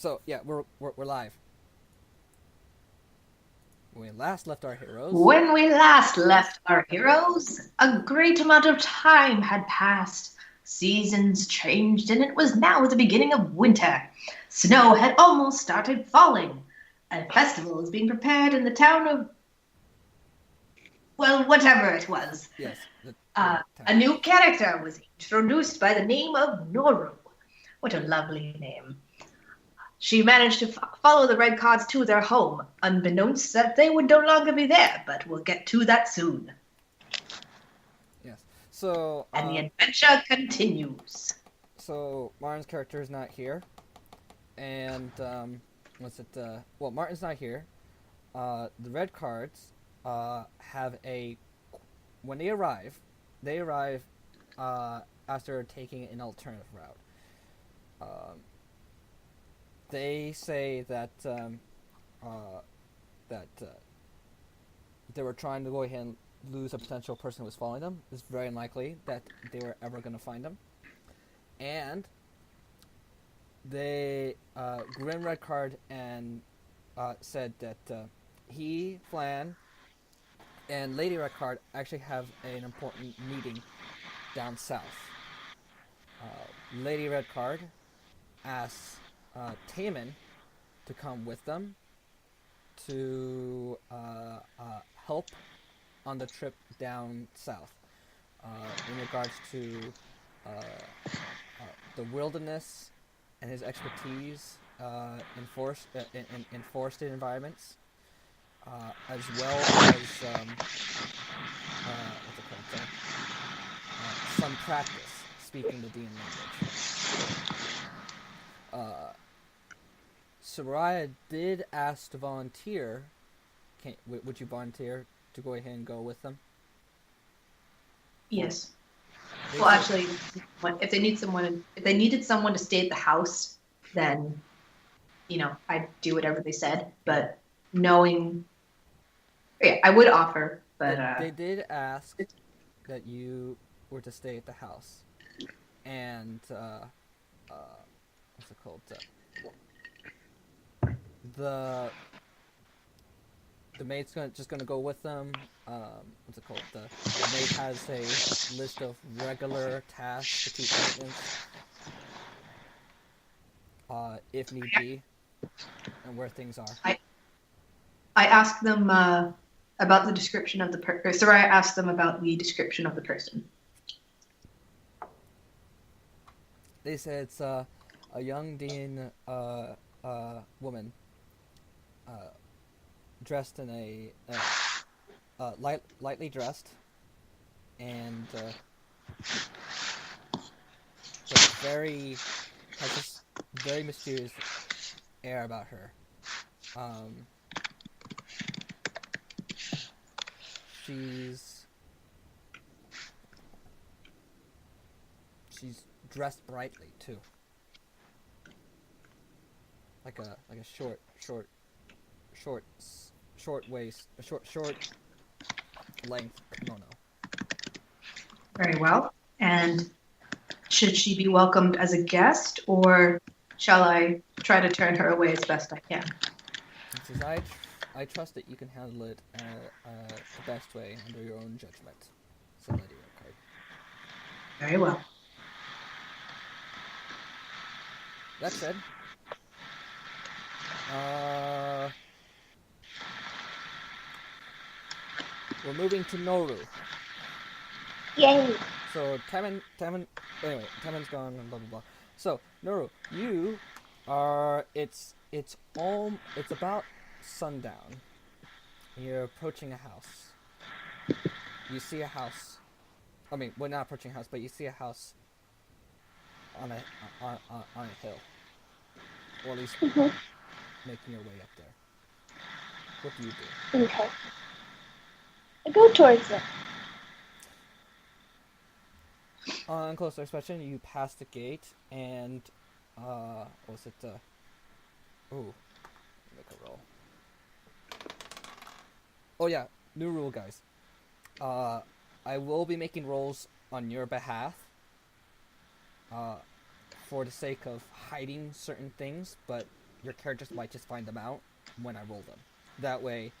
So yeah, we're live. When we last left our heroes, When we last left our heroes, a great amount of time had passed. Seasons changed, and it was now the beginning of winter. Snow had almost started falling. A festival was being prepared in the town of, well, whatever it was. yes, the Uh, town. a new character was introduced by the name of Noru. What a lovely name. She managed to follow the red cards to their home, unbeknownst that they would no longer be there, but we'll get to that soon. Yes. So And the adventure continues. Martin's character is not here, and what's it? Well, Martin's not here. The red cards have a when they arrive after taking an alternative route. Um, they say uh, that they were trying to go ahead and lose a potential person who was following them. It's very unlikely that they were ever going to find them. And they, Grim Red Card and said that he, Flan, and Lady Red Card actually have an important meeting down south. Lady Red Card asks Taman to come with them to help on the trip down south in regards to uh, the wilderness and his expertise in forested environments, as well as what's it called? Some practice speaking the Dean language. Soraya did ask to volunteer. Would you volunteer to go ahead and go with them? For Yes. they Well, said actually, if they needed someone to stay at the house, then I'd do whatever they said. But knowing, yeah, I would offer. But they did ask that you were to stay at the house, and what's it called? The the maid's just gonna go with them. What's it called? The maid has a list of regular tasks to keep maintenance, if need be, and where things are. I I asked them about the description of the person. Sorry, I asked them about the description of the person. They said it's a young Dean woman, uh, dressed in lightly dressed, and but very has this very mysterious air about her. Um, she's she's dressed brightly too, like a short short waist, a short length kimono. Very well. And should she be welcomed as a guest, or shall I try to turn her away as best I can? It says I trust that you can handle it the best way under your own judgment, said Lady Redcard. Very well. That said, uh, we're moving to Noru. Yay! So anyway, Taman's gone and blah blah blah. So Noru, you are it's about sundown. You're approaching a house. You see a house. I mean, we're not approaching a house, but you see a house on on a hill, or at least Hmm. making your way up there. What do you do? Okay. I go towards it. On closer inspection, you pass the gate, and what's it? Ooh, make a roll. Oh yeah, new rule, guys. Uh, I will be making rolls on your behalf. Uh, for the sake of hiding certain things, but your characters might just find them out when I roll them. That way,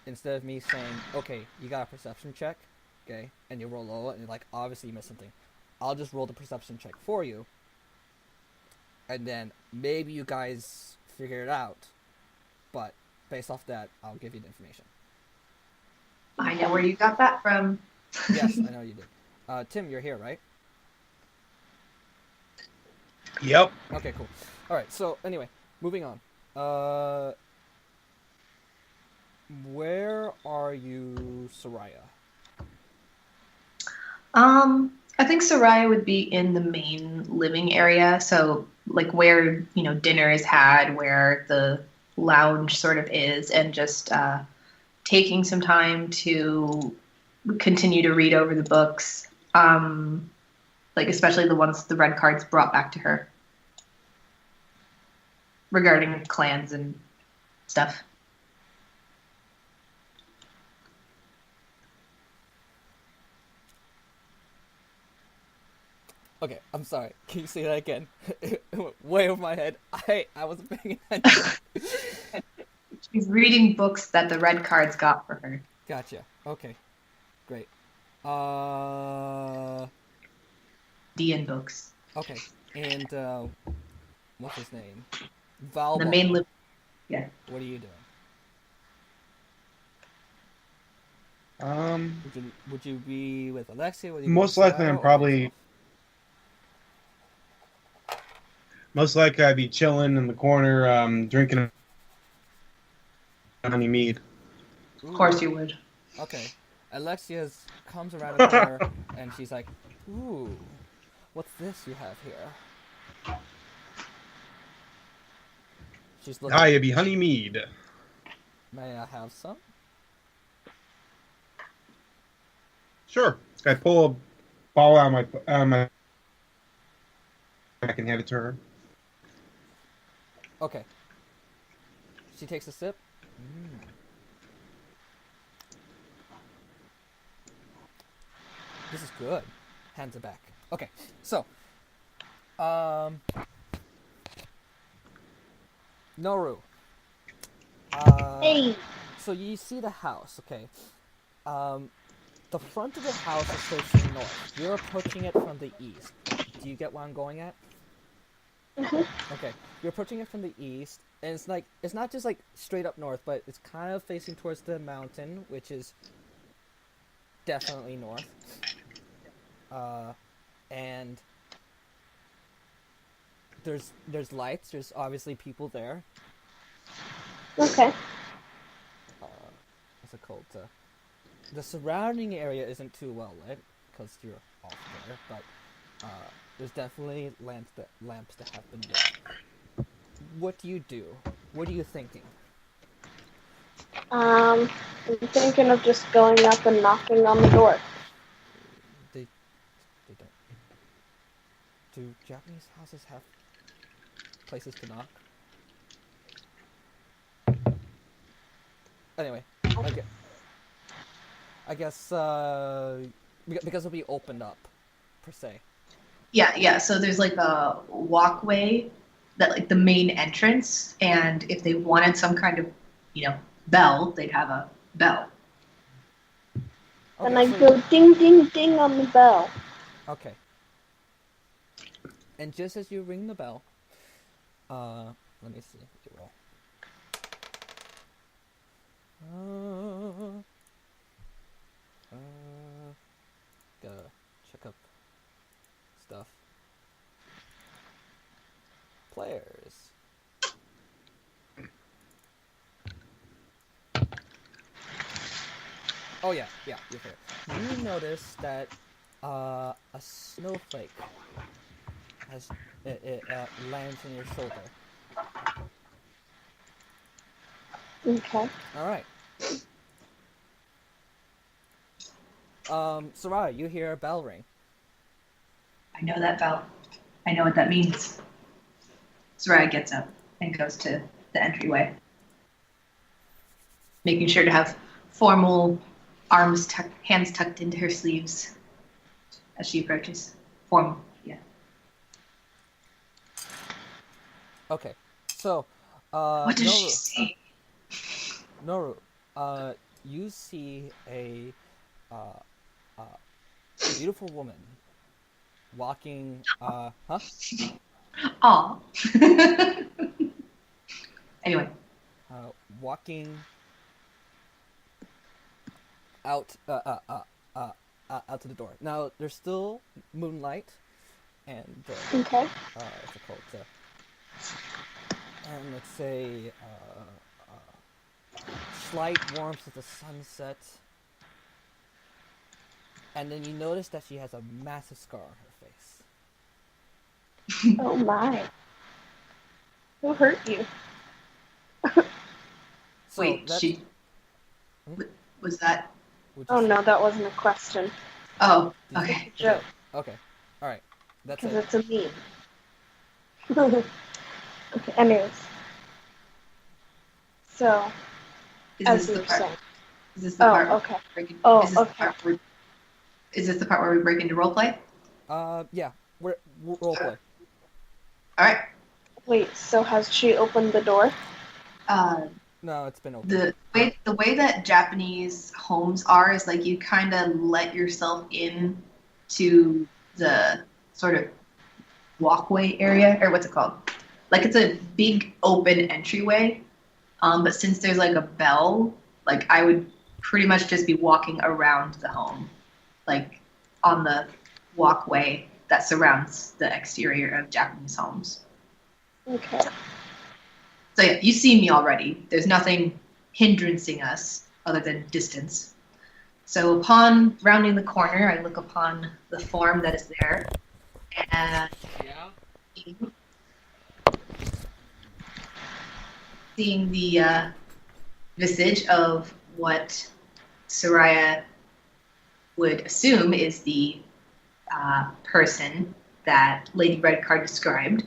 instead of me saying, okay, you got a perception check, okay, and you roll low, and you're like, obviously you missed something, I'll just roll the perception check for you, and then maybe you guys figure it out, but based off that, I'll give you the information. I know where you got that from. Yes, I know you did. Tim, you're here, right? Yep. Okay, cool. Alright, so anyway, moving on. Where are you, Soraya? I think Soraya would be in the main living area, so like where, dinner is had, where the lounge sort of is, and just taking some time to continue to read over the books, like especially the ones the red cards brought back to her regarding clans and stuff. Okay, I'm sorry. Can you say that again? It went way over my head. I wasn't paying attention. She's reading books that the red cards got for her. Gotcha. Okay, great. DN books. Okay, and what's his name? Val. The main living. Yeah. What are you doing? Would you be with Alexia? Would you be Most with likely Soraya, I'm or probably yourself? most likely I'd be chilling in the corner, drinking honey mead. Of course you would. Okay. Alexia comes around the corner and she's like, "Ooh, what's this you have here?" She's looking. Hi, it'd be honey mead. May I have some? Sure. I pull a ball out of my I can hand it to her. Okay. She takes a sip. Mm. This is good. Hands it back. Okay, so, Noru. Hey. So you see the house, okay? The front of the house is facing north. You're approaching it from the east. Do you get what I'm going at? Okay, you're approaching it from the east, and it's not just like straight up north, but it's kind of facing towards the mountain, which is definitely north. And there's lights. There's obviously people there. Okay. What's it called? The surrounding area isn't too well lit because you're off there, but there's definitely lamps that have been lit. What do you do? What are you thinking? I'm thinking of just going up and knocking on the door. They don't. Do Japanese houses have places to knock? Anyway, I guess because it'll be opened up, per se. Yeah. So there's like a walkway that like the main entrance, and if they wanted some kind of, bell, they'd have a bell. And Okay, I go ding, ding, ding on the bell. okay. And just as you ring the bell, let me see. What you roll. Gotta check up stuff. Players. Oh yeah, you're here. You notice that a snowflake has it lands on your shoulder. Okay. All right. Soraya, you hear a bell ring. I know that bell. I know what that means. Soraya gets up and goes to the entryway, making sure to have formal hands tucked into her sleeves as she approaches. Formal, yeah. Okay, so What does she Noru, see? Noru, you see a uh, uh, beautiful woman walking, huh? Aw. Anyway. Walking out, out to the door. Now there's still moonlight, and Okay. what's it called? And let's say slight warmth of the sunset, and then you notice that she has a massive scar on her face. Oh my. Who hurt you? So Wait, that's, she was that? would you Oh say- no, that wasn't a question. Oh, did you- okay. Joke. Okay. All right. That's Because it. it's a meme. Okay, anyways. So, Is as this you the were part? saying. Is this the Oh, part? okay. Break, Oh, is this the okay. part where, is this the part where we break into roleplay? Yeah. We're role play. All right. Wait, so has she opened the door? No, it's been open. The way that Japanese homes are is like you kind of let yourself in to the sort of walkway area, or what's it called? Like it's a big open entryway. But since there's like a bell, like I would pretty much just be walking around the home, like on the walkway that surrounds the exterior of Japanese homes. Okay. So yeah, you see me already. There's nothing hindrancing us other than distance. So upon rounding the corner, I look upon the form that is there, and seeing the visage of what Soraya would assume is the person that Lady Redcard described.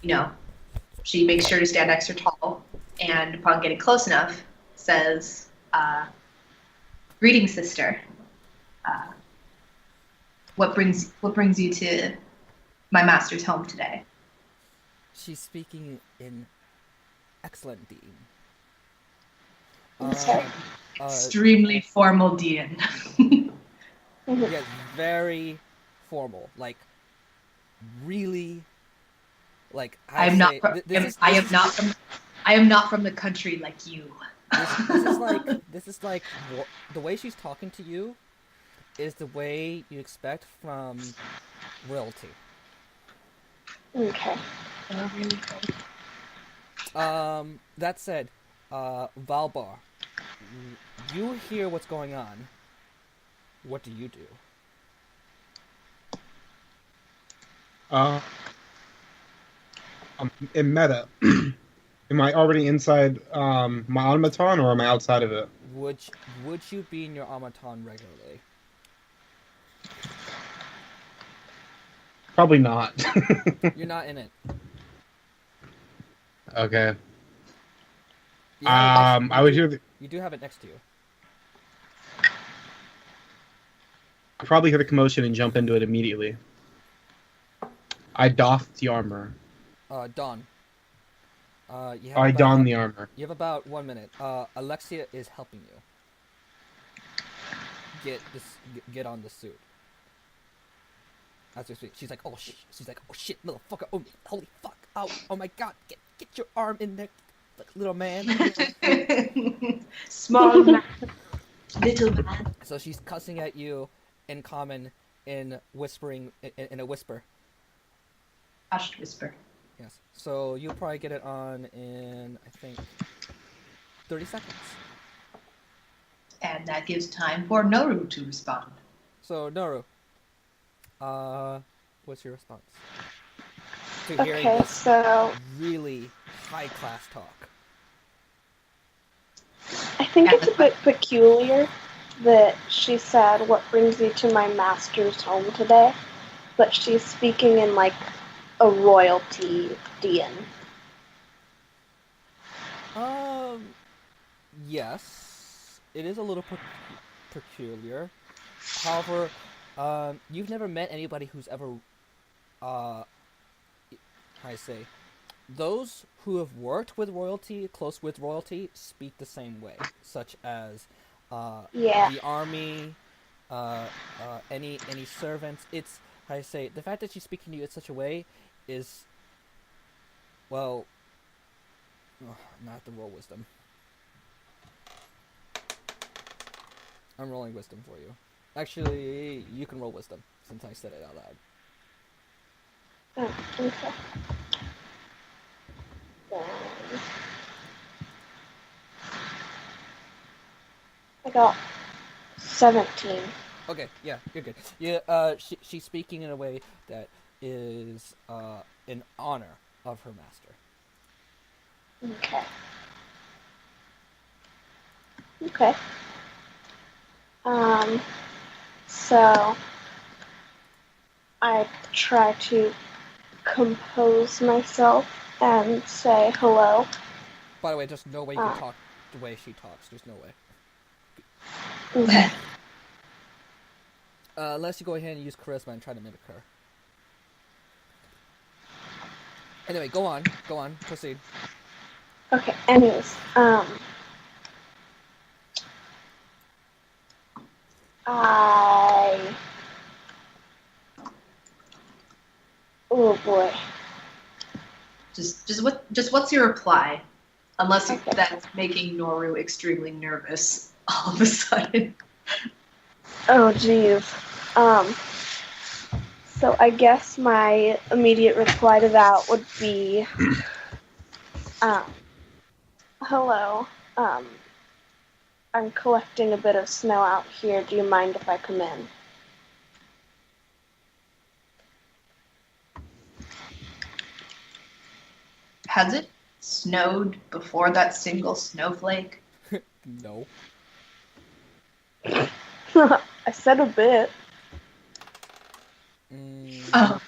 You know, she makes sure to stand extra tall, and upon getting close enough, says, "Greetings, sister. What brings you to my master's home today?" She's speaking in excellent Dean. Okay. Extremely formal, Dean. Yeah, very formal. Like, really. Like I am not. I am not from the country like you. This is like the way she's talking to you is the way you expect from royalty. Okay. That said, Valbar, you hear what's going on. What do you do? In meta, am I already inside my automaton, or am I outside of it? Would you be in your automaton regularly? Probably not. You're not in it. Okay. You have it next- I would hear. You do have it next to you. I probably hear the commotion and jump into it immediately. I doff the armor. Dawn. You have I about- don the armor. You have about 1 minute. Alexia is helping you. Get on the suit. As we speak, she's like, oh shit, motherfucker, oh holy fuck, oh my god, get your arm in there, little man. Small man, little man. So she's cussing at you in common, in whispering, in a whisper. Hushed whisper. Yes. So you'll probably get it on in, I think, 30 seconds. And that gives time for Noru to respond. So Noru, what's your response to hearing Okay, this so really high-class talk? I think it's a bit peculiar that she said, "What brings you to my master's home today?" But she's speaking in like a royalty Dian. Yes, it is a little peculiar. However, you've never met anybody who's ever, how I say, those who have worked with royalty, close with royalty, speak the same way, such as Yeah. the army, any servants. It's how I say the fact that she's speaking to you in such a way is, well, not to roll wisdom. I'm rolling wisdom for you. Actually, you can roll wisdom since I said it out loud. Oh, okay. I got 17. Okay, yeah, you're good. Yeah, she's speaking in a way that is in honor of her master. Okay. Okay. So I try to compose myself and say hello. By the way, there's no way you can talk the way she talks. There's no way. Okay. Unless you go ahead and use charisma and try to mimic her. Anyway, go on, proceed. Okay, anyways, oh boy. Just what's your reply? Unless Okay. that's making Noru extremely nervous all of a sudden. Oh geez. So I guess my immediate reply to that would be, hello. I'm collecting a bit of snow out here. Do you mind if I come in? Has it snowed before that single snowflake? No. I said a bit. Oh.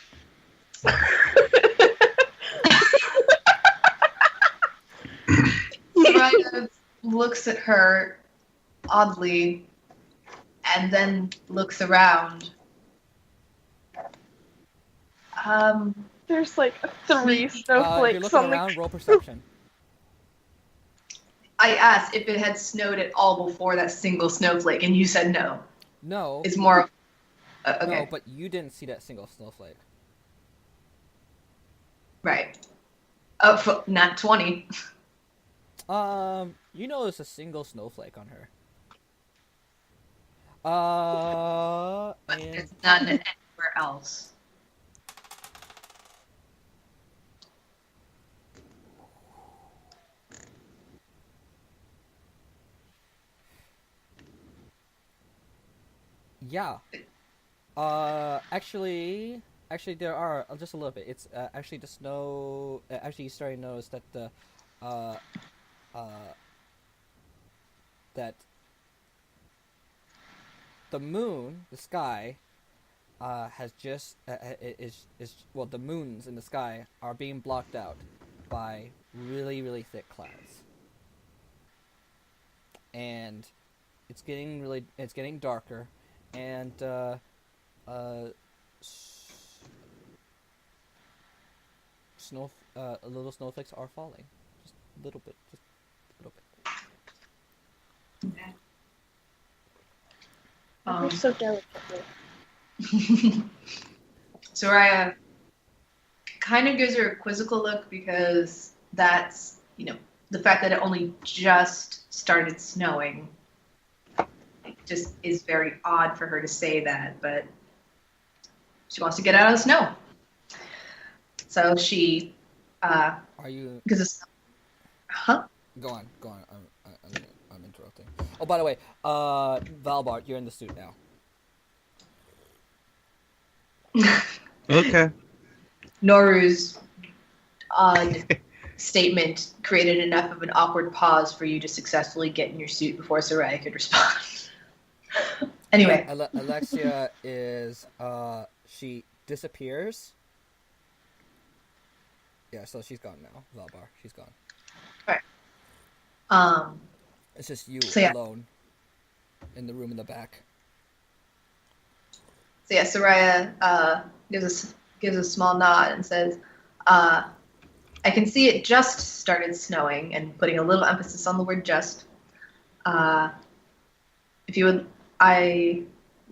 Raya looks at her oddly and then looks around. There's like 3 If you're snowflakes looking on the. around, roll perception. I asked if it had snowed at all before that single snowflake, and you said no. No. It's more. Okay. No, but you didn't see that single snowflake. Right. Not 20. You know there's a single snowflake on her. But And there's none anywhere else. yeah. Actually, there are just a little bit. It's actually the snow. Actually, you starting to notice that that the moon, the sky, has just is well, the moons in the sky are being blocked out by really, really thick clouds, and it's getting darker, and little snowflakes are falling, just a little bit, You're so delicately. Soraya kind of gives her a quizzical look because that's, the fact that it only just started snowing just is very odd for her to say that, but she wants to get out of the snow. So she Are you? gives us, huh? Go on. I'm interrupting. Oh, by the way, Valbart, you're in the suit now. Okay. Noru's odd statement created enough of an awkward pause for you to successfully get in your suit before Soraya could respond. Anyway. Alexia is she disappears. Yeah, so she's gone now. Valbar, she's gone. It's just you alone in the room in the back. So yeah, Soraya gives a small nod and says, I can see it just started snowing, and putting a little emphasis on the word just. If you would, I'd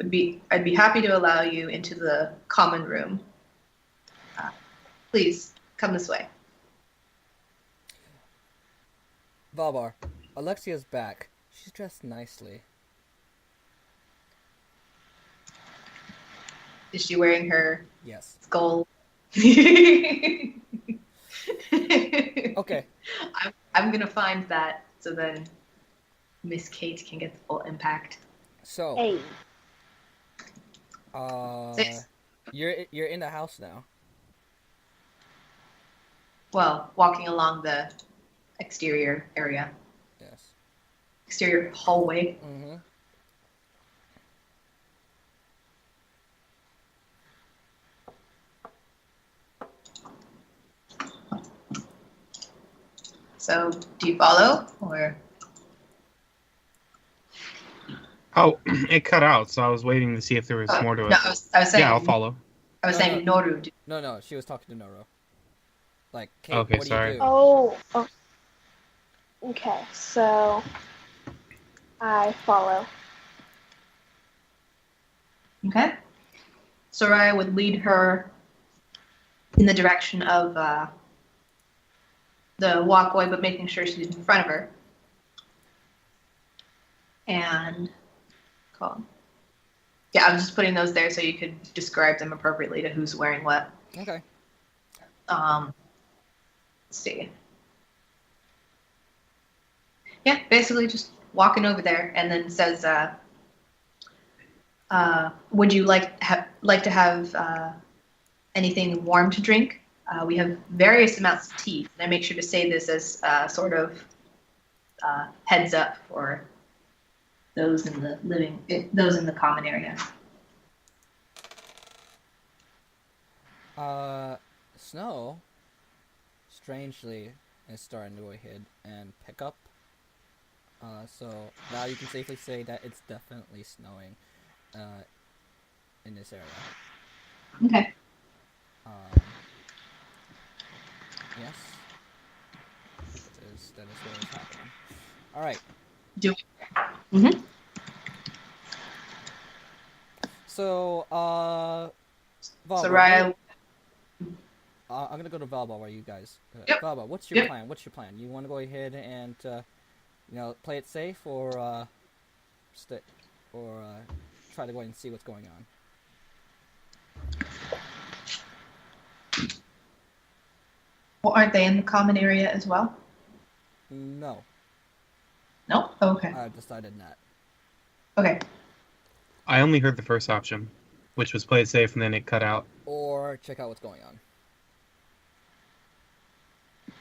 be happy to allow you into the common room. Please come this way. Valbar, Alexia's back. She's dressed nicely. Is she wearing her Yes. skull? Okay. Okay. I'm gonna find that so then Miss Kate can get the full impact. So, Hey. Six. you're in the house now. Well, walking along the exterior area, Yes. exterior hallway. Mm-hmm. So, do you follow, or Oh, it cut out, so I was waiting to see if there was more to it. no? I was saying. Yeah, I'll follow. I was No, saying Noru. No, she was talking to Noro. Like, Kate, Okay, what do sorry. you do? Oh. Okay, so I follow. Okay. Soraya would lead her in the direction of the walkway, but making sure she's in front of her. And cool. Yeah, I'm just putting those there so you could describe them appropriately to who's wearing what. Okay. Let's see. Yeah, basically just walking over there, and then says, "Would you like to have anything warm to drink? We have various amounts of tea, and I make sure to say this as sort of heads up for those in the common area." Snow, strangely, is starting to go ahead and pick up. So now you can safely say that it's definitely snowing in this area. Okay. Yes. That is what is happening. Alright. Do it. Mm-hmm. So, Valbar, Soraya. I'm gonna go to Valbar while you guys. Yep. Valbar, what's your Yep. plan? What's your plan? You want to go ahead and, play it safe, or try to go ahead and see what's going on? Well, aren't they in the common area as well? No, No. Okay. I've decided not. Okay. I only heard the first option, which was play it safe, and then it cut out. Or check out what's going on.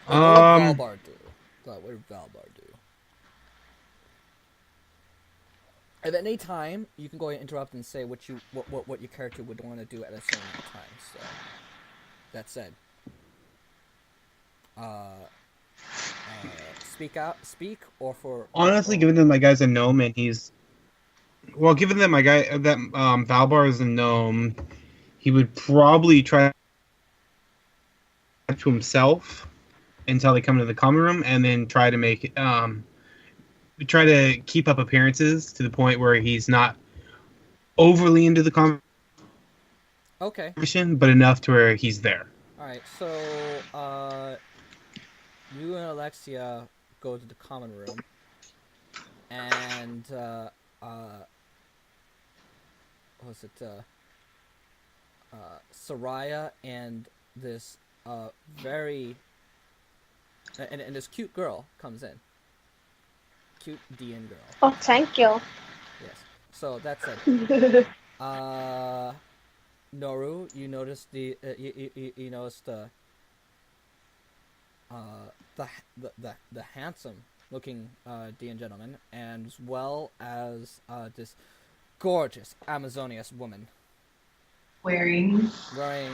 What would Valbar do? What would Valbar do? At any time, you can go ahead and interrupt and say what your character would want to do at a certain time. So, that said, speak, or for Honestly, given that my guy's a gnome and given that my guy that Valbar is a gnome, he would probably try to himself until they come to the common room, and then try to keep up appearances to the point where he's not overly into the Okay. conversation, but enough to where he's there. Alright, so, you and Alexia go to the common room, and, Soraya and this, very, and this cute girl comes in. Cute DN girl. Oh, thank you. Yes. So, that's it. Noru, you noticed you noticed the handsome looking DN gentleman, and as well as this gorgeous Amazonias woman Wearing. wearing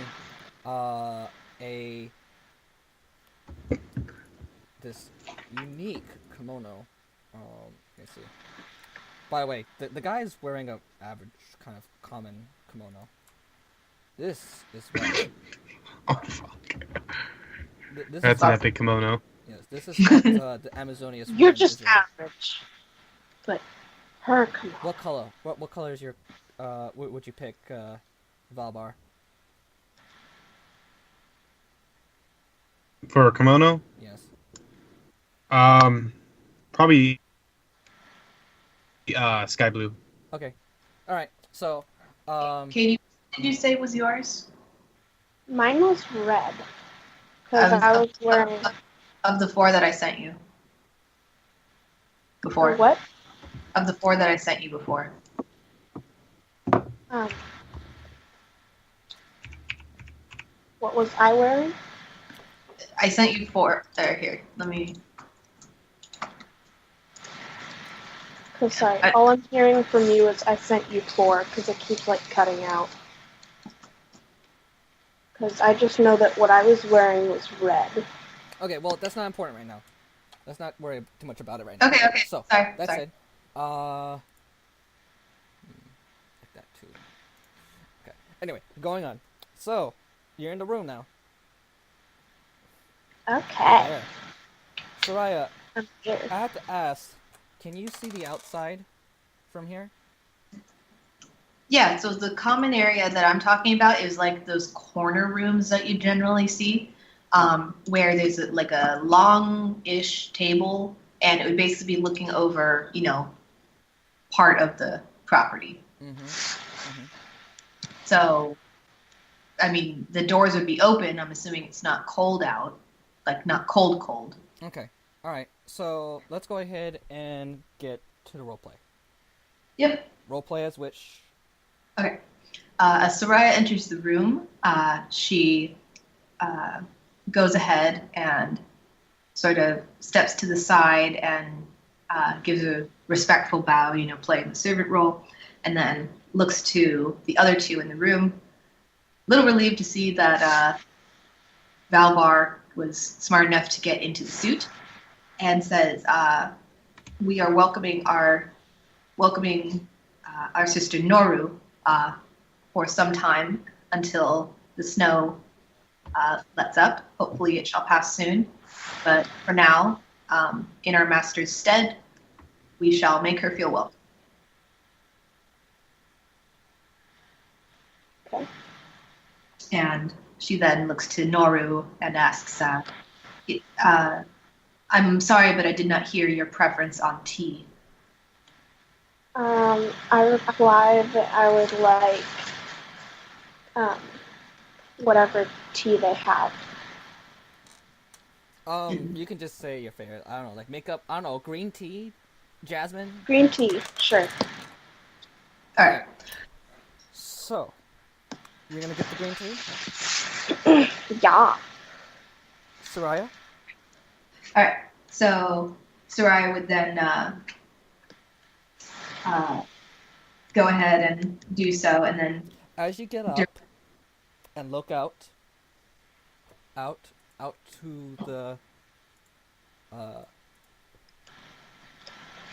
this unique kimono. Let's see. By the way, the guy is wearing a average kind of common kimono. This is what Oh fuck! This That's is an not, epic kimono. yes, this is not the Amazonias. You're one, just is it? average. But her, come on. What color? What color is your? Would you pick, Valbar? For a kimono, Yes. probably sky blue. Okay. All right. So, Katie, what did you say was yours? Mine was red. Because Of- I was wearing. Of the 4 that I sent you Or before. what? Of the 4 that I sent you before. Um, what was I wearing? I sent you 4. There, here. Let me. Because sorry, I- all I'm hearing from you is I sent you 4 because it keeps like cutting out. Because I just know that what I was wearing was red. okay. Well, that's not important right now. Let's not worry too much about it right now. Okay, okay. So Sorry, that sorry. said, like that too. Okay. Anyway, going on. So, you're in the room now. Okay. There. Soraya, I'm here. I have to ask, can you see the outside from here? Yeah, so the common area that I'm talking about is like those corner rooms that you generally see, where there's like a long-ish table, and it would basically be looking over, part of the property. Mm-hmm. So, I mean, the doors would be open. I'm assuming it's not cold out, like not cold. Okay. All right. So let's go ahead and get to the roleplay. Yep. Roleplay as which? Okay. As Soraya enters the room, she goes ahead and sort of steps to the side and gives a respectful bow, playing the servant role, and then looks to the other 2 in the room. Little relieved to see that Valbar was smart enough to get into the suit, and says, "We are welcoming our sister Noru for some time until the snow lets up. Hopefully it shall pass soon. But for now, in our master's stead, we shall make her feel welcome." Okay. And she then looks to Noru and asks, "I'm sorry, but I did not hear your preference on tea." I replied that I would like whatever tea they have. You can just say your favorite. I don't know, like makeup. I don't know, green tea, jasmine. Green tea, sure. All right. So, you're gonna get the green tea, Yeah. Soraya. All right. So Soraya would then go ahead and do so, and then As you get up and look out to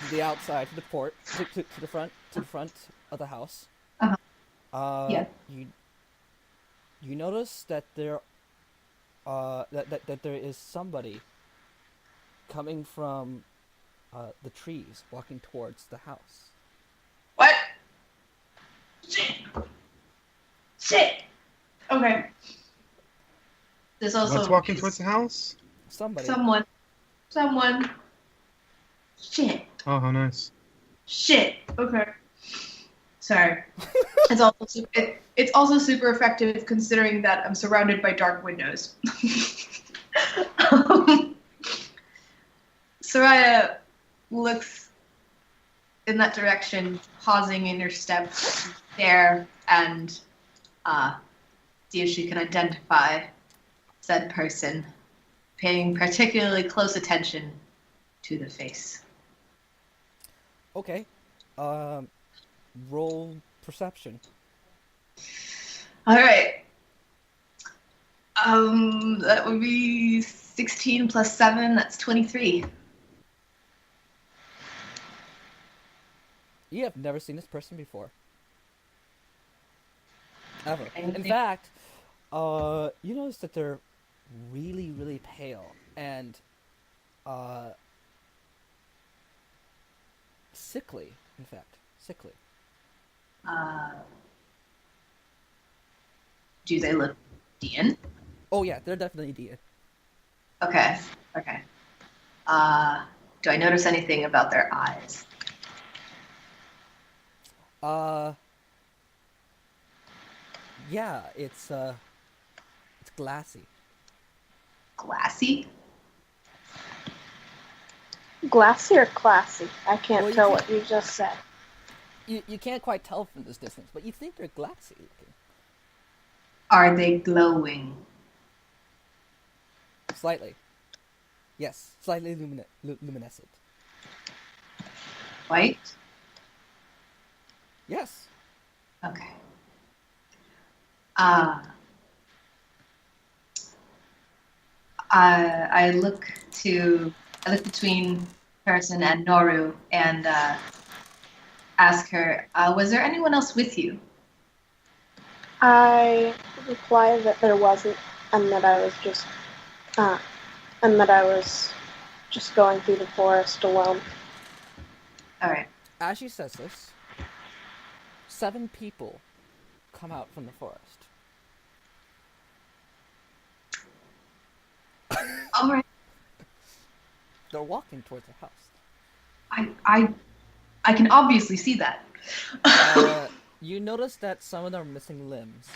the outside, to the port, to the front of the house. Yeah. You notice that there that there is somebody coming from the trees, walking towards the house. what? Shit. Okay. There's also What's walking towards the house? Somebody. someone. Shit. Oh, how nice. Shit. Okay. Sorry. It's also super effective considering that I'm surrounded by dark windows. Soraya looks in that direction, pausing in her steps there, and see if she can identify said person, paying particularly close attention to the face. Okay. Roll perception. All right. That would be 16 plus 7. That's 23. You have never seen this person before. Ever. In Anything- fact, you notice that they're really, really pale and sickly. In fact, sickly. Do they look Dean? Oh yeah, they're definitely Dia. Okay. Okay. Do I notice anything about their eyes? Yeah, it's glassy. Glassy? Glassy or classy? I can't Well, you tell can't- what you just said. You can't quite tell from this distance, but you think they're glassy looking. Are they glowing? Slightly. Yes, slightly luminescent. White? Yes. Okay. I look between Harrison and Noru and ask her, was there anyone else with you? I reply that there wasn't, and that I was just going through the forest alone. All right. As she says this, 7 people come out from the forest. All right. They're walking towards the house. I can obviously see that. You notice that some of them are missing limbs.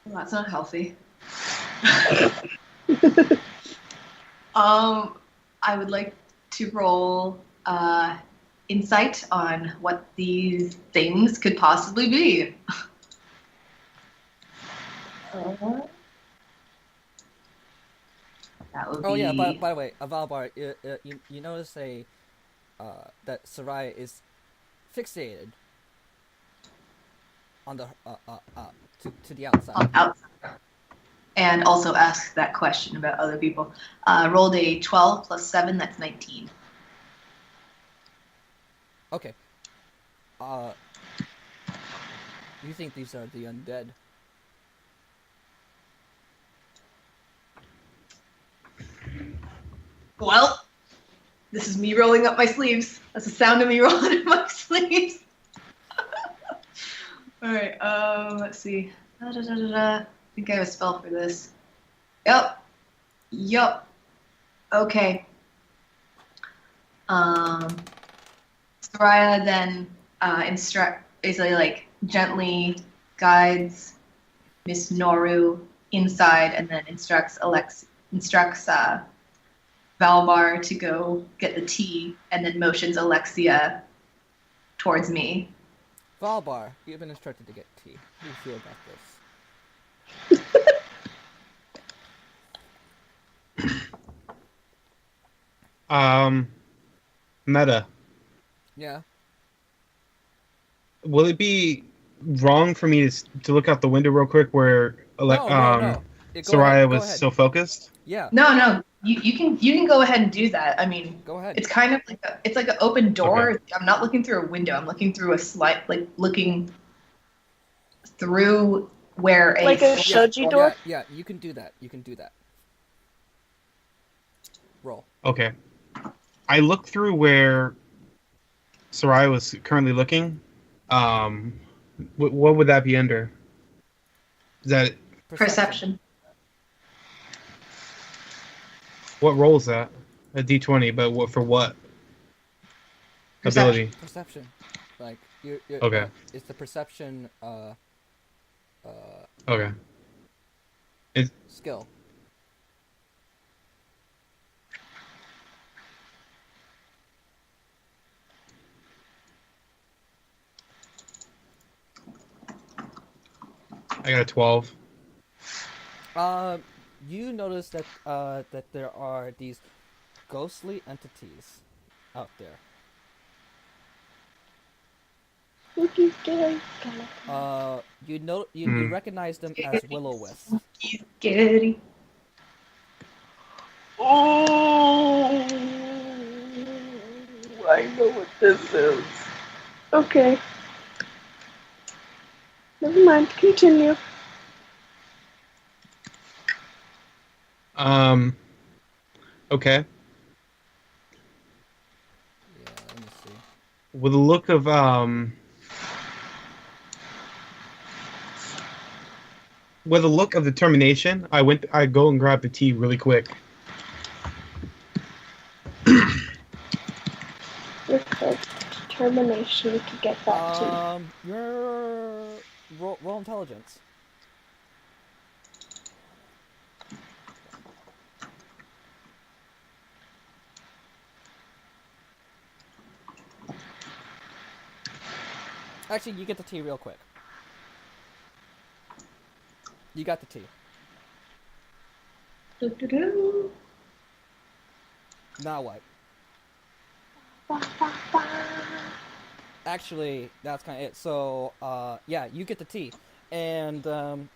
Well, that's not healthy. I would like to roll insight on what these things could possibly be. That would be. Oh yeah, by the way, Valbar, you notice that Soraya is fixated on the to the outside. Outside. And also ask that question about other people. Rolled a 12 plus 7, that's 19. Okay. You think these are the undead? Well, this is me rolling up my sleeves. That's the sound of me rolling up my sleeves. Alright, let's see. I think I have a spell for this. Yup. Okay. Soraya then basically gently guides Miss Noru inside and then instructs Valbar to go get the tea and then motions Alexia towards me. Valbar, you've been instructed to get tea. How do you feel about this? Meta. Yeah. Will it be wrong for me to look out the window real quick where No. Yeah, Soraya go was ahead. so focused? Yeah. No, you can go ahead and do that. I mean, Go ahead. it's kind of like an open door. Okay. I'm not looking through a window. I'm looking through looking through where a Like a shoji door? Yeah, you can do that. Roll. Okay. I looked through where Soraya was currently looking. What would that be under? Is that perception. what role is that? A D20, but what for what? Perception. Ability. Perception. Like you're Okay. It's the perception Okay. skill. I got a 12. You notice that there are these ghostly entities out there. You recognize them as will-o-wisps. He's scary. Oh, I know what this is. Okay. Never mind, continue. Okay. Yeah, let me see. With a look of with a look of determination, I go and grab the tea really quick. With the determination to get that tea. Your roll intelligence. Actually, you get the tea real quick. You got the tea. Doo-doo-doo. Now what? Ba, ba, ba. Actually, that's kind of it. So, yeah, you get the tea, and Soraya,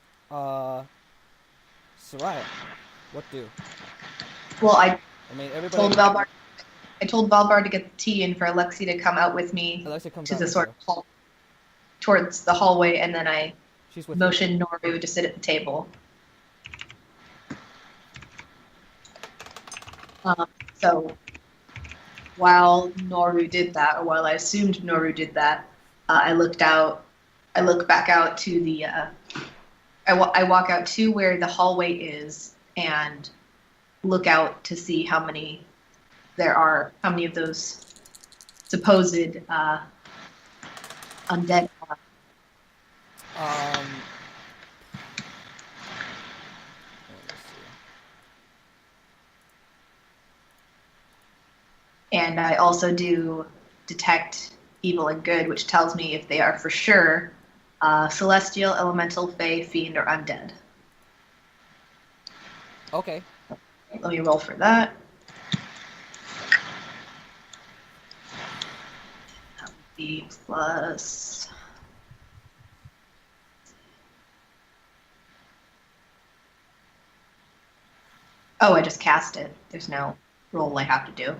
what do? Well, I I mean, everybody. told Valbar. I told Valbar to get the tea and for Alexi to come out with me Alexa comes to out the with sort you. of hall, towards the hallway, and then I She's with motioned Noru to sit at the table. So while Noru did that, or while I assumed Noru did that, I looked out. I look back out to the. I walk out to where the hallway is and look out to see how many there are. How many of those supposed undead are. Let me see. And I also do detect evil and good, which tells me if they are for sure celestial, elemental, fey, fiend, or undead. Okay. Let me roll for that. That would be plus. Oh, I just cast it. There's no roll I have to do.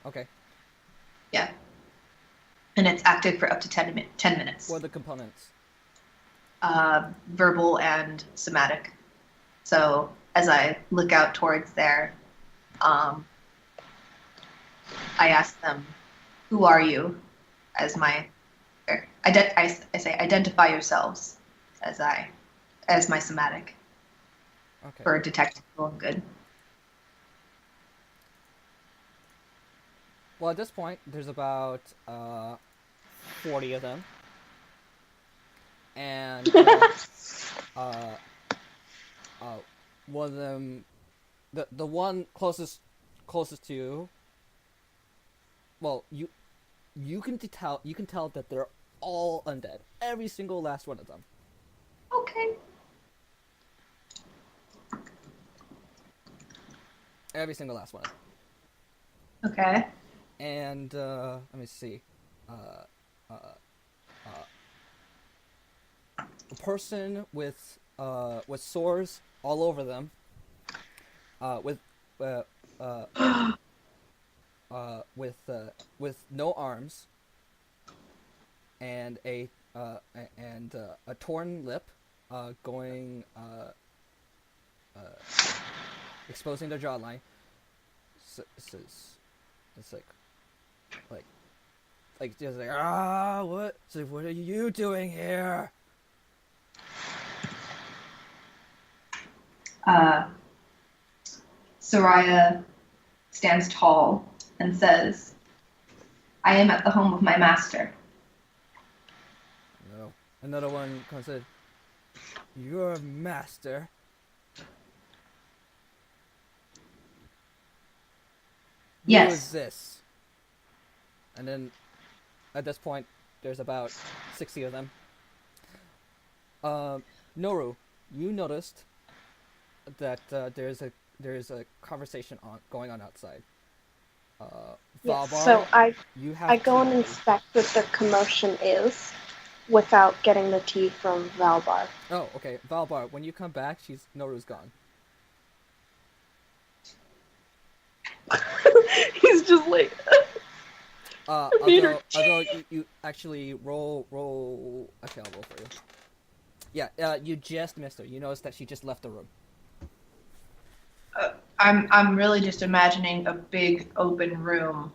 Okay. Yeah. And it's active for up to 10 minutes. What are the components? Verbal and somatic. So as I look out towards there, I ask them, "Who are you?" As my, I say, "Identify yourselves," as my somatic Okay. for detect evil and good. Well, at this point, there's about 40 of them, and uh, one of them, the one closest to you. Well, you can tell that they're all undead. Every single last one of them. Okay. Every single last one. Okay. And let me see. A person with sores all over them. With no arms. And a torn lip, going exposing their jawline. So, it's like just like what? It's like, what are you doing here? Soraya stands tall and says, "I am at the home of my master." No, another one comes in. Your master. Who Yes. is this? And then, at this point, there's about 60 of them. Noru, you noticed that there's a conversation going on outside. Yes, Valbar, so I you go and inspect what the commotion is without getting the tea from Valbar. Oh, okay. Valbar, when you come back, Noru's gone. He's just like, Although you actually roll. Actually, I'll roll for you. Yeah, you just missed her. You noticed that she just left the room. I'm really just imagining a big open room,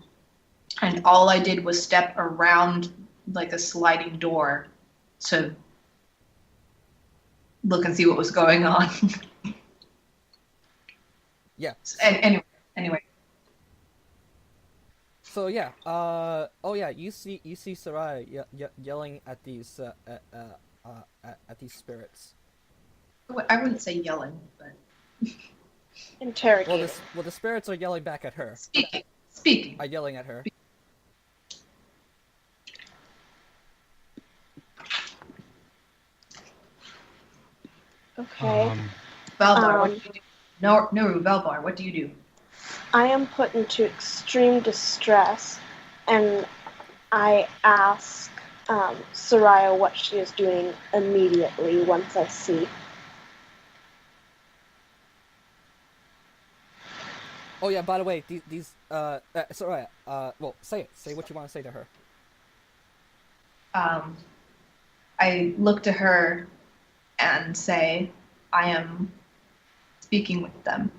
and all I did was step around like a sliding door to look and see what was going on. Yeah. And anyway, So yeah. Oh yeah. You see Sarai yelling at these at these spirits. I wouldn't say yelling, but Interrogating. Well, the spirits are yelling back at her. speaking. Are yelling at her. Okay. Valbar, what do you do? No, Valbar, what do you do? I am put into extreme distress, and I ask Soraya what she is doing immediately once I see. Oh yeah. By the way, these Sarai. Well, say it. Say what you want to say to her. I look to her and say, I am speaking with them.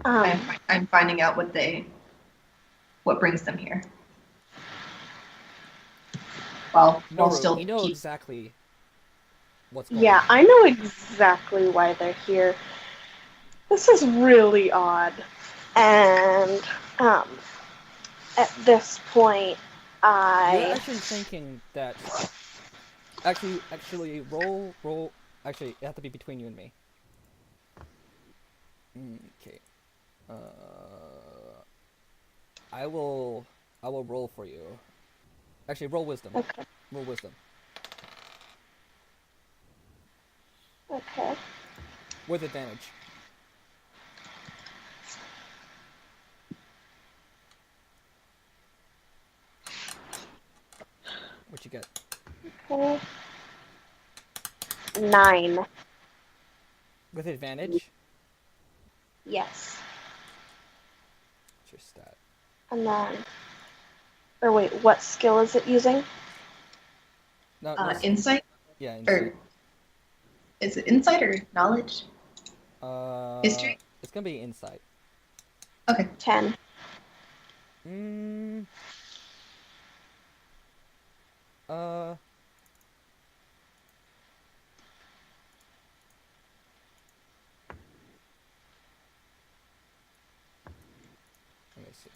I'm finding out what brings them here. Well, No, we'll still you know keep. exactly what's going Yeah, on. I know exactly why they're here. This is really odd. And at this point, You're I actually thinking that. Actually, roll. Actually, it have to be between you and me. Okay. I will roll for you. Actually, roll wisdom. okay. Roll wisdom Okay. with advantage. What you get? Okay. 9. With advantage. Yes. What's your stat? And then, or wait, what skill is it using? No, Insight? yeah, Or insight. is it insight or knowledge? History? It's gonna be insight. Okay. 10. Mm. Uh. Let me see.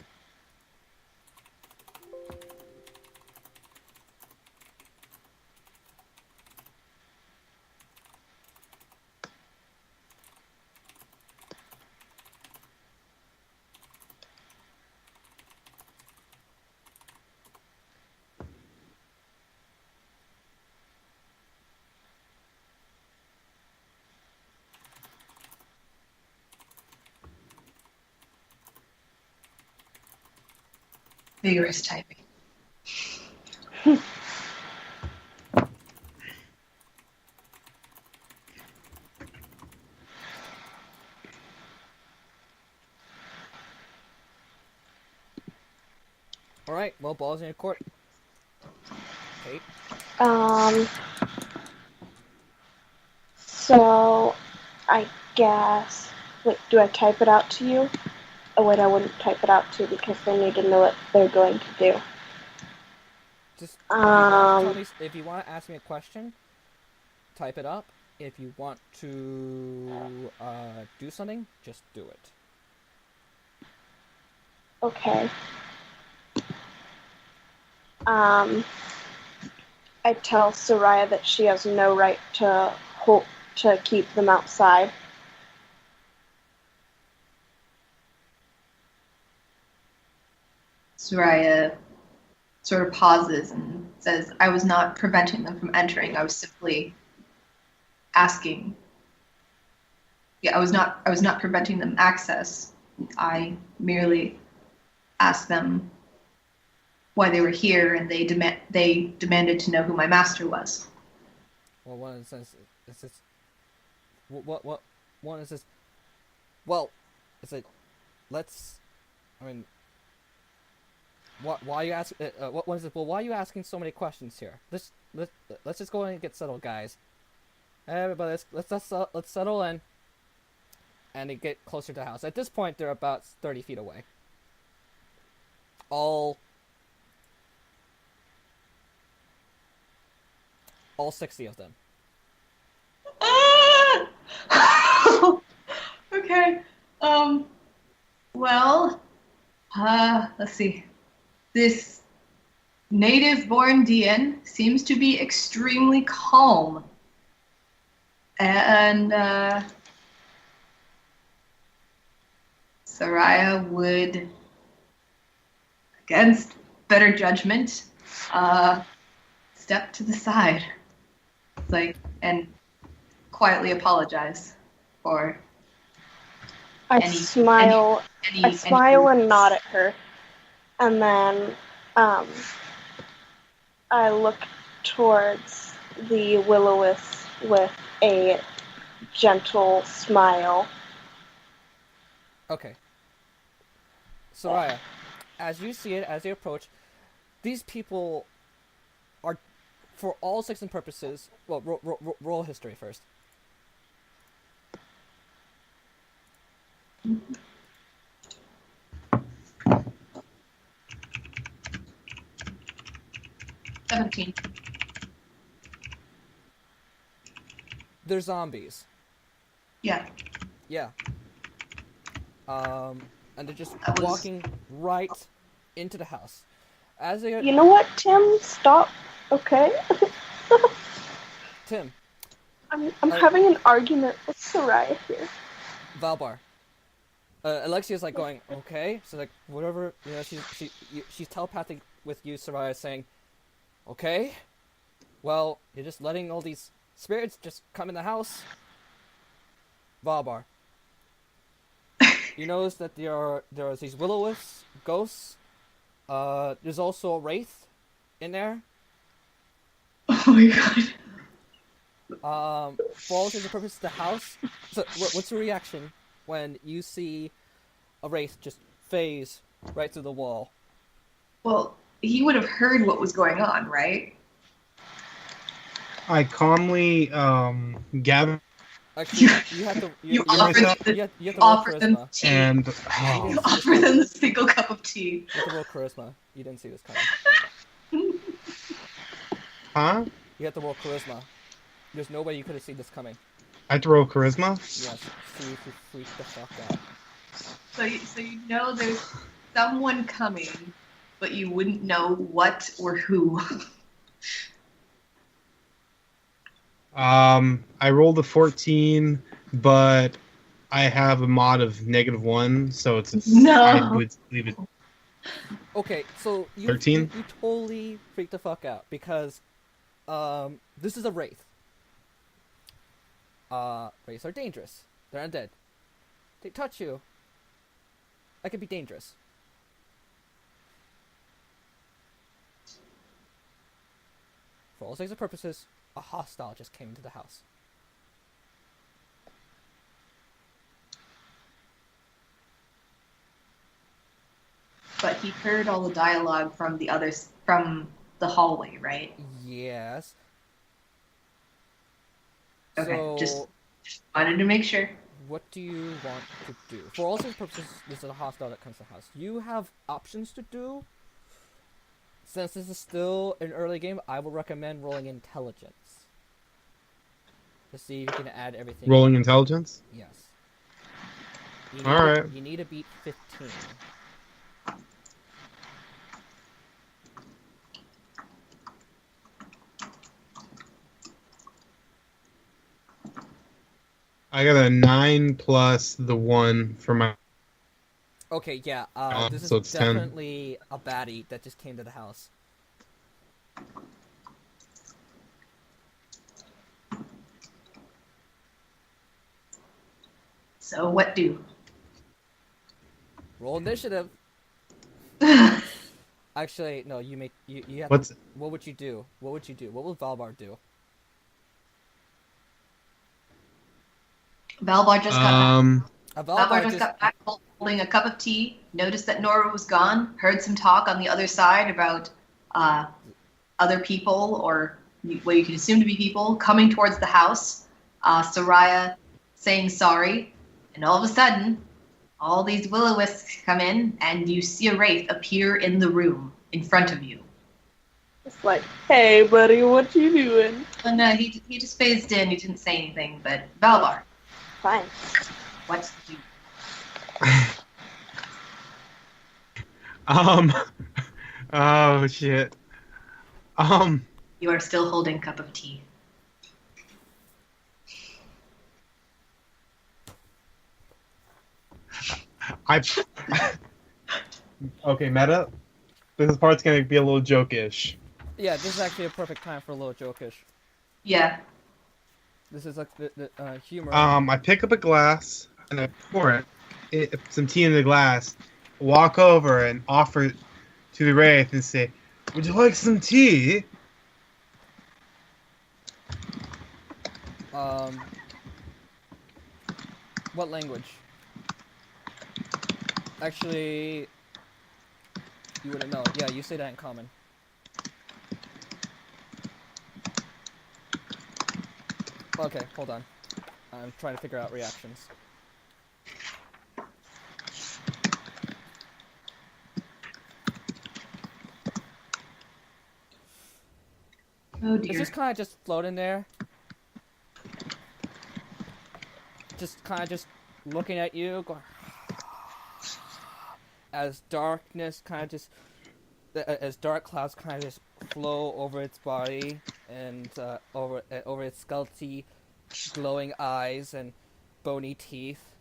Vigorous typing. All right. Well, balls in your court. Kate. So, I guess. Wait, do I type it out to you? Oh, wait, I wouldn't type it out to you because they need to know what they're going to do. Just if you want to tell me, if you want to ask me a question, type it up. If you want to do something, just do it. Okay. I tell Soraya that she has no right to keep them outside. Soraya sort of pauses and says, I was not preventing them from entering. I was simply asking. Yeah, I was not preventing them access. I merely asked them why they were here, and they demanded to know who my master was. Well, one says, "Is this what? One is this? Well, is it? Let's. I mean, why you ask? What one is it? Well, why are you asking so many questions here? Let's just go in and get settled, guys. Everybody, let's settle in. and they get closer to the house. At this point, they're about 30 feet away. All 60 of them. Okay. Well, let's see. This native-born DN seems to be extremely calm. And, Soraya would, against better judgment, step to the side. And quietly apologize for I any- smile. any I smile and rudeness. nod at her, and then I look towards the Will-O-Wisp with a gentle smile. Okay. Soraya, as you see it, as you approach, these people are, for all intents and purposes, well, roll history first. They're zombies. Yeah. Yeah. And they're just That was- walking right into the house. As they You know what, Tim? Stop. Okay. Tim, I'm having an argument with Soraya here. Valbar. Alexia's like going, okay, so like whatever, you know, she's telepathic with you, Soraya, saying, okay, well, you're just letting all these spirits just come in the house. Valbar. You notice that there are these Will-O-Wisps, ghosts. There's also a wraith in there. Oh my god. For all intents and purposes, the house. So, what's your reaction when you see a wraith just phase right through the wall? Well, he would have heard what was going on, right? I calmly gather Actually, you have to. You offer offer myself- them, You have to you roll offer charisma. them tea. and You offer them the single cup of tea. You have to roll charisma. You didn't see this coming. huh? You have to roll charisma. There's no way you could have seen this coming. I have to roll charisma. Yes. See if you freak the fuck out. So you know there's someone coming, but you wouldn't know what or who. I rolled a 14, but I have a mod of -1, so it's No. I would leave it. Okay, so you 13? you totally freaked the fuck out because this is a wraith. Wraiths are dangerous. They're undead. They touch you. That could be dangerous. For all intents and purposes, a hostile just came into the house. But he heard all the dialogue from the others from the hallway, right? Yes. Okay, So, just wanted to make sure. what do you want to do? For all intents and purposes, this is a hostile that comes to the house. You have options to do. Since this is still an early game, I will recommend rolling intelligence. To see if you can add everything. Rolling intelligence. Yes. You Alright. You need to beat 15. I got a 9 plus the 1 for my. Okay, yeah. This is so it's 10. definitely a baddie that just came to the house. So what do? Roll initiative. Actually, no. You have. What's What would you do? What would you do? What would Valbar do? Valbar just got back. Valbar Valbar just got back holding a cup of tea, noticed that Nora was gone, heard some talk on the other side about other people, or what you can assume to be people, coming towards the house. Soraya saying sorry, And all of a sudden, all these will-o-wisps come in, and you see a wraith appear in the room in front of you. It's like, hey, buddy, what you doing? Oh no, he just phased in. He didn't say anything. But Valbar, Fine. what do you? Oh shit. You are still holding cup of tea. I. Okay, meta. This part's gonna be a little jokish. Yeah, this is actually a perfect time for a little jokish. Yeah. This is like the humor. I pick up a glass and I pour some tea in the glass, walk over and offer it to the wraith and say, "Would you like some tea?" What language? Actually, you wouldn't know. Yeah, you say that in common. Okay, hold on. I'm trying to figure out reactions. Oh It's dear. just kind of just floating there. Just kind of just looking at you, going as darkness kind of just, as dark clouds kind of just flow over its body and over its skeletally glowing eyes and bony teeth,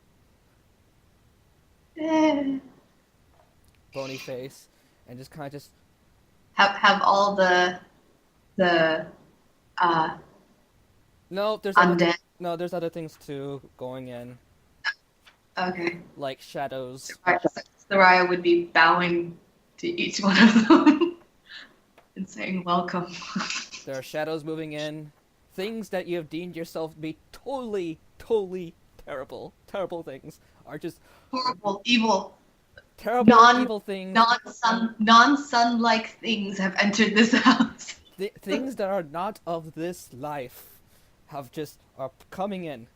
bony face, and just kind of just Have all the no, there's undead. there's other things too going in, Okay. like shadows. Soraya would be bowing to each one of them and saying welcome. There are shadows moving in, things that you have deemed yourself to be totally terrible things are just Horrible, evil, terrible evil things. non-sun-like things have entered this house. Things that are not of this life are coming in.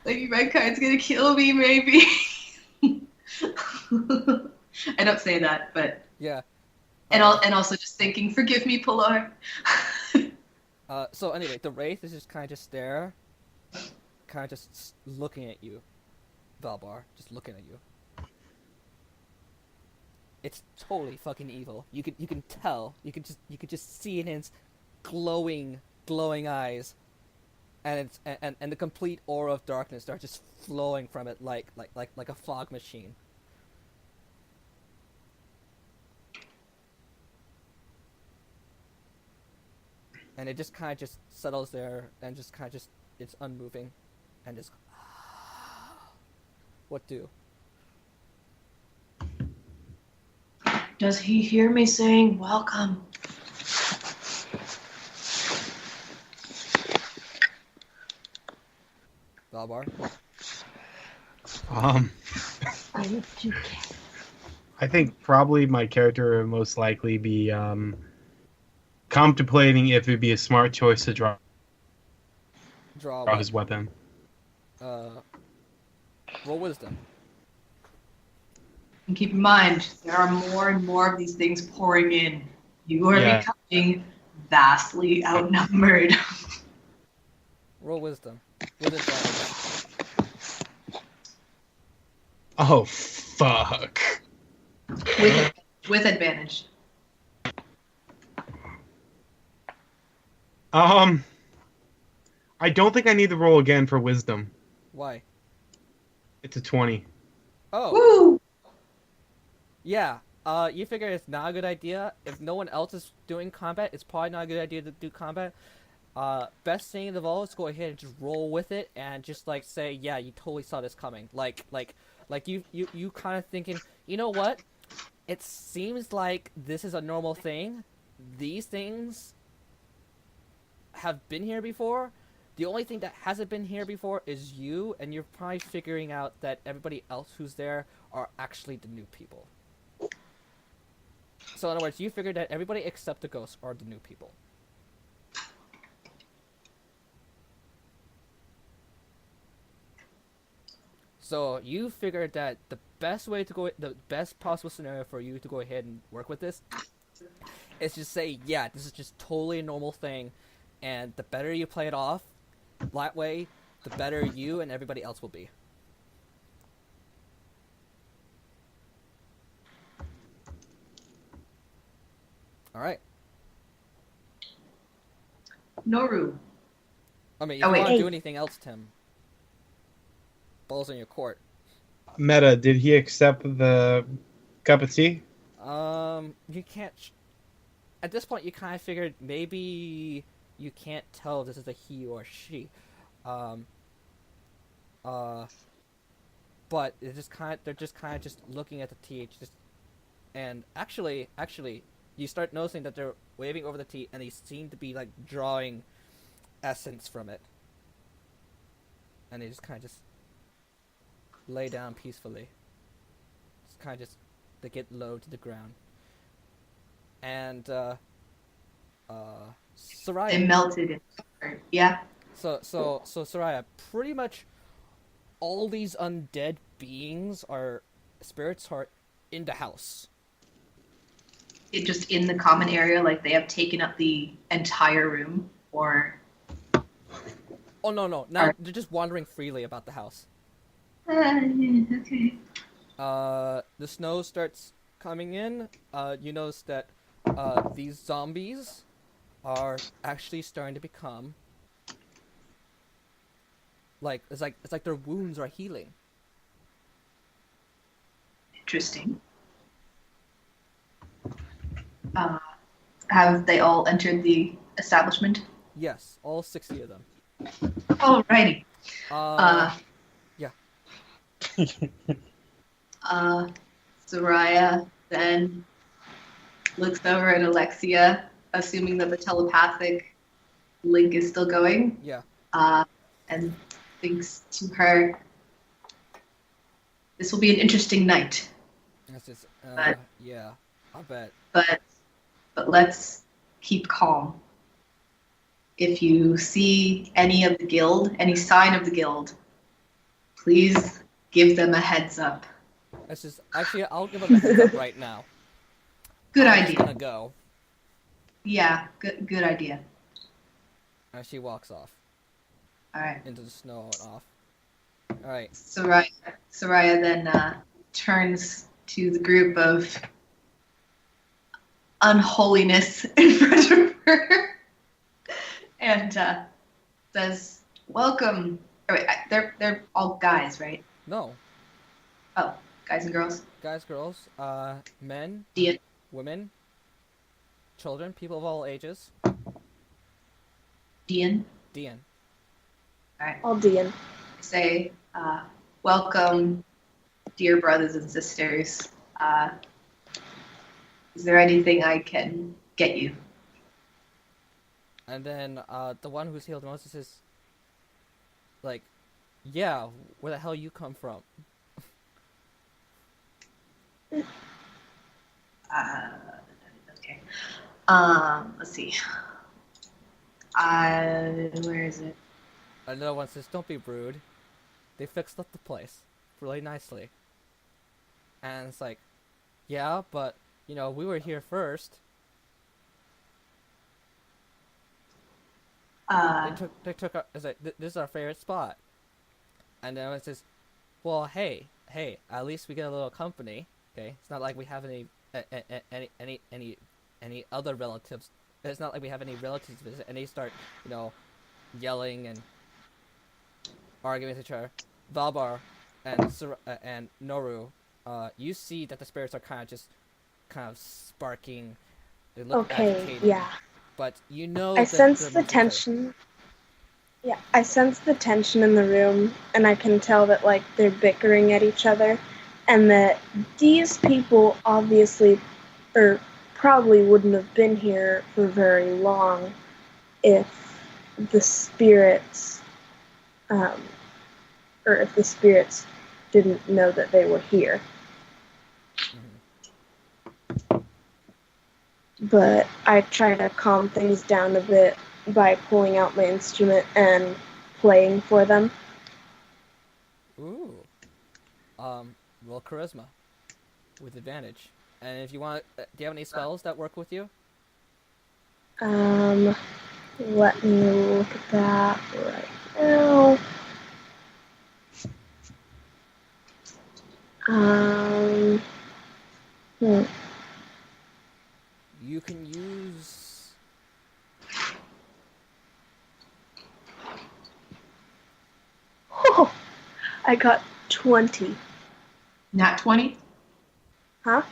Lady Red Card's gonna kill me, maybe. I don't say that, but Yeah. and also just thinking, forgive me, Pilar. So anyway, the wraith is just kind of just there, kind of just looking at you, Valbar, just looking at you. It's totally fucking evil. You can tell. You could just see it in its glowing eyes, and it's and the complete aura of darkness starts just flowing from it like a fog machine. And it just kind of just settles there and just kind of just it's unmoving, and just what do? Does he hear me saying welcome? Valbar? I think probably my character would most likely be contemplating if it'd be a smart choice to draw his weapon. Roll wisdom. And keep in mind, there are more and more of these things pouring in. You are becoming vastly outnumbered. Roll wisdom. With advantage. Oh fuck. With advantage. I don't think I need to roll again for wisdom. Why? It's a 20. Oh. Woo! Yeah. You figure it's not a good idea. If no one else is doing combat, it's probably not a good idea to do combat. Best thing of all is go ahead and just roll with it and just like say, yeah, you totally saw this coming. Like you kind of thinking, you know what? It seems like this is a normal thing. These things have been here before. The only thing that hasn't been here before is you, and you're probably figuring out that everybody else who's there are actually the new people. So in other words, you figured that everybody except the ghosts are the new people. So you figured that the best possible scenario for you to go ahead and work with this is just say, yeah, this is just totally a normal thing, and the better you play it off that way, the better you and everybody else will be. All right. Noru. I mean, if Oh, you wait. want to Hey. do anything else, Tim, balls in your court. Meta, did he accept the cup of tea? You can't. At this point, you kind of figured maybe you can't tell if this is a he or she. Um. But they're just kind of just looking at the tea, and actually, you start noticing that they're waving over the tea, and they seem to be like drawing essence from it, and they just kind of just lay down peacefully. Just kind of just they get low to the ground, and Soraya. They melted in comfort. Yeah. So Soraya, pretty much all these undead beings are spirits are in the house. It just in the common area, like they have taken up the entire room, or. Oh no! Now they're just wandering freely about the house. Okay. The snow starts coming in. You notice that these zombies are actually starting to become it's like their wounds are healing. Interesting. Have they all entered the establishment? Yes, all 60 of them. Alrighty. Yeah. Soraya then looks over at Alexia, assuming that the telepathic link is still going, Yeah. and thinks to her, "This will be an interesting night, That's just, But- yeah, I bet. but let's keep calm. If you see any of the guild, any sign of the guild, please give them a heads up." That's just actually I'll give them a heads up right now. Good I'm just idea. gonna go. Yeah, good idea. And she walks off All right. into the snow and off. All right. Soraya then turns to the group of unholiness in front of her and says, "Welcome." Oh, wait, they're all guys, right? No, Oh, guys and girls. guys, girls, men, Dean. women, children, people of all ages. Dean. Dean. All right. Aldean. Say, "Welcome, dear brothers and sisters. Is there anything I can get you?" And then the one who's healed most is like, yeah, where the hell you come from? Okay. Let's see. Where is it? Another one says, don't be rude. They fixed up the place really nicely. And it's like, yeah, but, you know, we were here first. They took our, it's like, this is our favorite spot. And then it says, well, hey, at least we get a little company, okay? It's not like we have any other relatives. It's not like we have any relatives visit, and they start, you know, yelling and arguing with each other. Valbar and Noru, you see that the spirits are kind of sparking. They look Okay, agitated, yeah. but you know I that sense they're the moving together. tension. Yeah, I sense the tension in the room, and I can tell that, like, they're bickering at each other, and that these people obviously, or probably wouldn't have been here for very long if the spirits, or if the spirits didn't know that they were here. But I try to calm things down a bit by pulling out my instrument and playing for them. Ooh. Roll charisma with advantage. And if you want, do you have any spells that work with you? Let me look at that right now. Hmm. You can use. Oh, I got 20. Nat 20? Huh?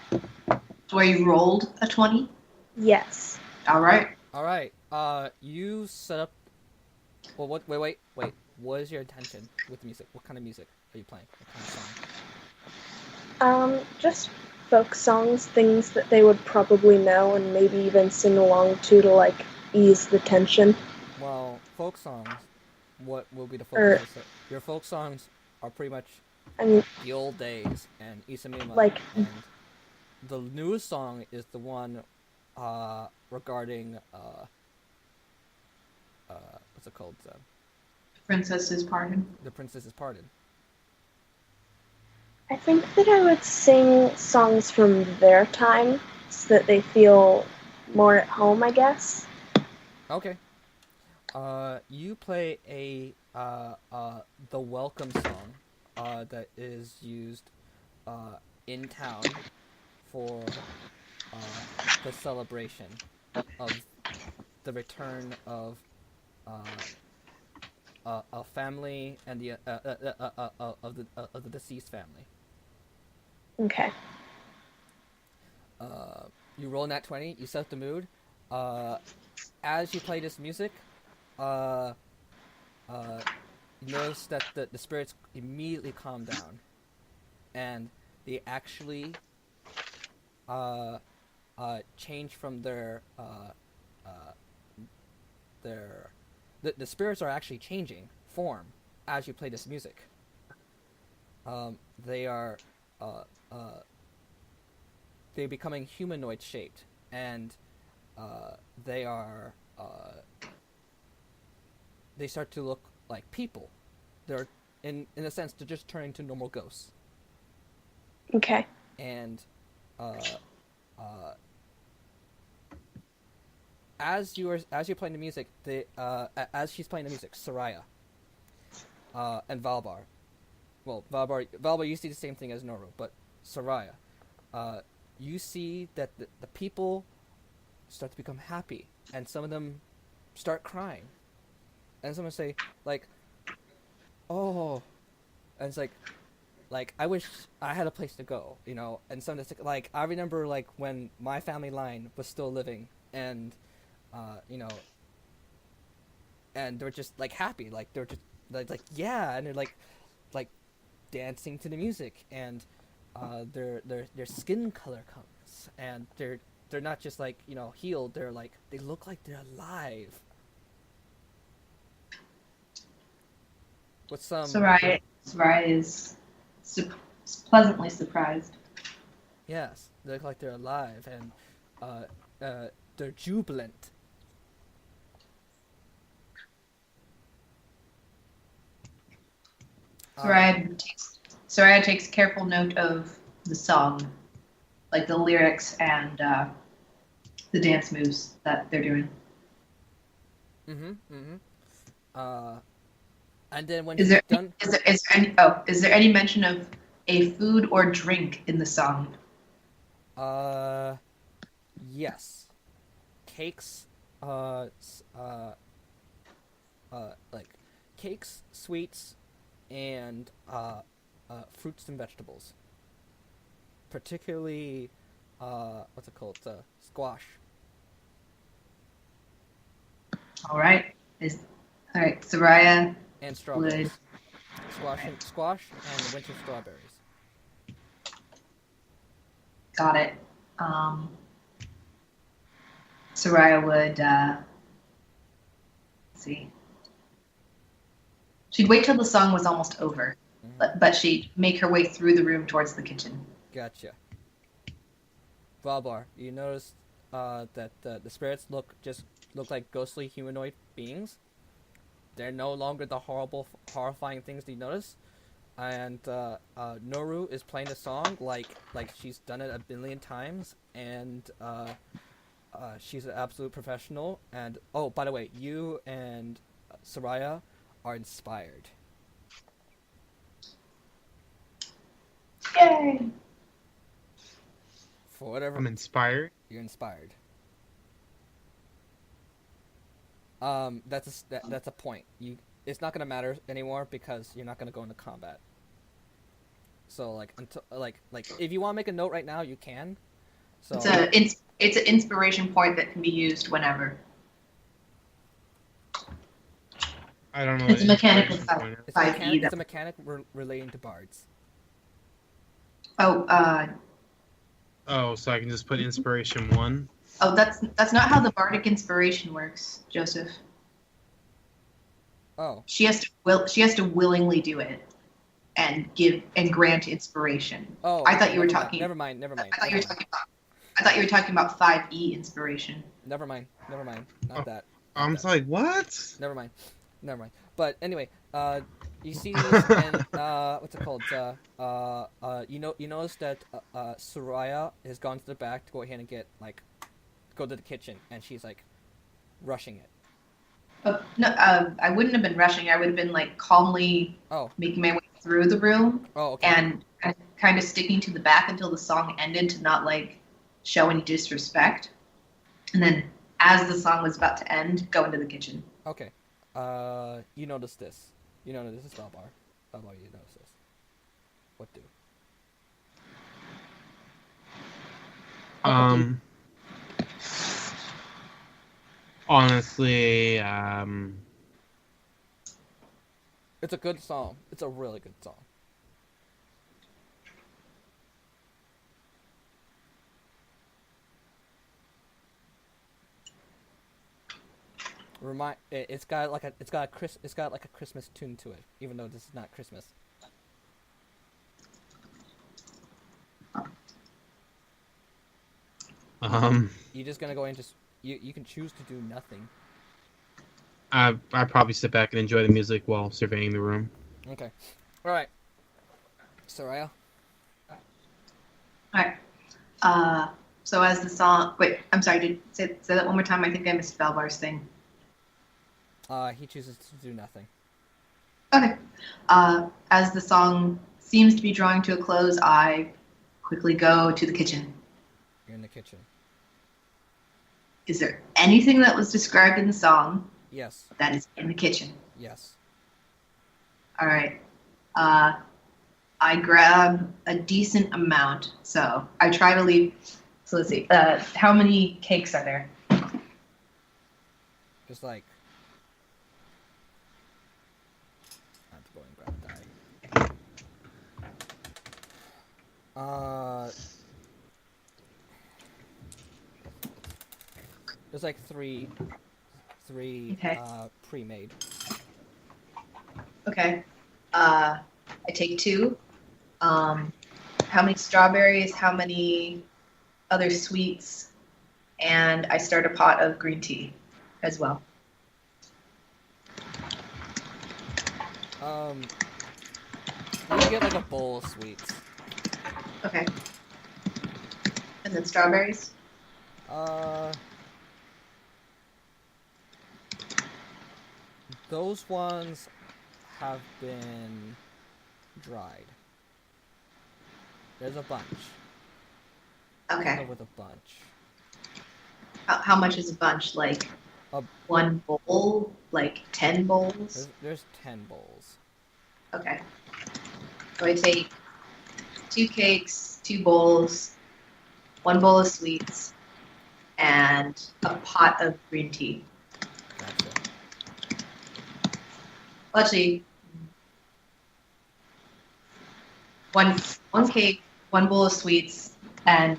Where you rolled a 20? Yes. All right. All right. You set up. Well, what? Wait. What is your intention with the music? What kind of music are you playing? What kind of song? Just folk songs, things that they would probably know and maybe even sing along to like ease the tension. Well, folk songs. What will be the Or- focus? Your folk songs are pretty much I mean, the old days and Isamima. Like- and the newest song is the one regarding what's it called? Princess's Pardon. The Princess's Pardon. I think that I would sing songs from their time so that they feel more at home, I guess. Okay. You play the welcome song that is used in town for the celebration of the return of a family and the of the deceased family. Okay. You roll nat 20. You set the mood. As you play this music, you notice that the spirits immediately calm down, and they actually change from the spirits are actually changing form as you play this music. They are they're becoming humanoid shaped, and they are they start to look like people. They're in a sense they're just turning to normal ghosts. Okay. And as you're playing the music, as she's playing the music, Soraya and Valbar. Well, Valbar, you see the same thing as Noru, but Soraya, you see that the people start to become happy, and some of them start crying, and someone say like, "Oh," and it's like I wish I had a place to go, you know. And some like I remember like when my family line was still living, and you know, and they're just like happy, like they're just like yeah, and they're like dancing to the music, and their skin color comes, and they're not just like, you know, healed, they're like they look like they're alive. With some Soraya is pleasantly surprised. yes, they look like they're alive, and they're jubilant. Soraya takes careful note of the song, like the lyrics and the dance moves that they're doing. And then when Is she's there done, is there any mention of a food or drink in the song? yes, cakes, like cakes, sweets, and fruits and vegetables. Particularly, what's it called? Squash. All right. All right. Soraya And strawberries. would. Squash and winter strawberries. Got it. Soraya would. Let's see. She'd wait till the song was almost over, but she'd make her way through the room towards the kitchen. Gotcha. Valbar, you notice that the spirits look like ghostly humanoid beings. They're no longer the horrifying things that you notice. and Noru is playing the song like she's done it a billion times, and she's an absolute professional. And oh, by the way, you and Soraya are inspired. Yay! For whatever I'm inspired. you're inspired. That's a point. It's not gonna matter anymore because you're not gonna go into combat. So like until like if you want to make a note right now, you can. So It's an inspiration point that can be used whenever. I don't know. It's a what mechanical inspiration point is. it's a 5e, mechanic, it's a that's- mechanic relating to bards. Oh, So I can just put inspiration 1. that's not how the bardic inspiration works, Joseph. Oh, She has to willingly do it and grant inspiration. oh. I thought you were never mind, talking- Never mind. I thought you were talking about 5e inspiration. Never mind. Not Oh. that. I'm just like, what? Never mind. But anyway, you see these, and what's it called? You notice that Soraya has gone to the back to go ahead and go to the kitchen, and she's like rushing it. No, I wouldn't have been rushing. I would have been like calmly Oh, making my way through the room okay. and kind of sticking to the back until the song ended to not like show any disrespect. And then as the song was about to end, go into the kitchen. Okay. You notice this. You notice this, Balbar. Balbar, you notice this. What do? Honestly, It's a good song. It's a really good song. It's got like a Christmas tune to it, even though this is not Christmas. You're just gonna go and you can choose to do nothing. I probably sit back and enjoy the music while surveying the room. Okay. All right. Soraya. All right. So as the song, wait, I'm sorry. Say that one more time. I think I missed Balbar's thing. He chooses to do nothing. Okay. As the song seems to be drawing to a close, I quickly go to the kitchen. You're in the kitchen. Is there anything that was described in the song Yes. that is in the kitchen? Yes. All right. I grab a decent amount, so I try to leave. So let's see. How many cakes are there? Just like. I have to go and grab a die. There's like three Okay. pre-made. Okay. I take 2. How many strawberries? How many other sweets? And I start a pot of green tea as well. You can get like a bowl of sweets. Okay. And then strawberries? Those ones have been dried. There's a bunch. Okay. Go with a bunch. How much is a bunch? Like A- 1 bowl? Like 10 bowls? There's 10 bowls. Okay. So I take 2 cakes, 2 bowls, 1 bowl of sweets, and a pot of green tea. That's it. Well, actually, one cake, 1 bowl of sweets, and